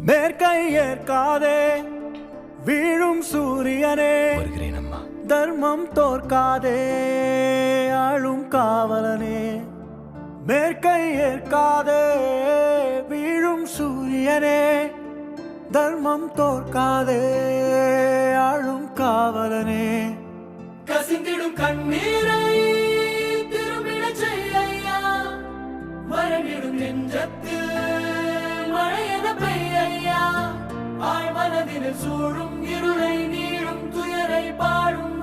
மேற்கை ஏற்காதே வீழும் சூரியனே, வருகிறேன் அம்மா. தர்மம் தோற்காதே ஆளும் காவலனே. மேற்கை ஏற்காதே வீழும் சூரியனே, தர்மம் தோற்காதே ஆளும் காவலனே. கசிந்திடும் கண்ணீரை திரும்பிடச் செய்யா, மரணிடும் நெஞ்சத்தில் மழையென பெய்யா. ஆழ்மனதில் சூழும் இருளை நீரும் துயரை பாடும்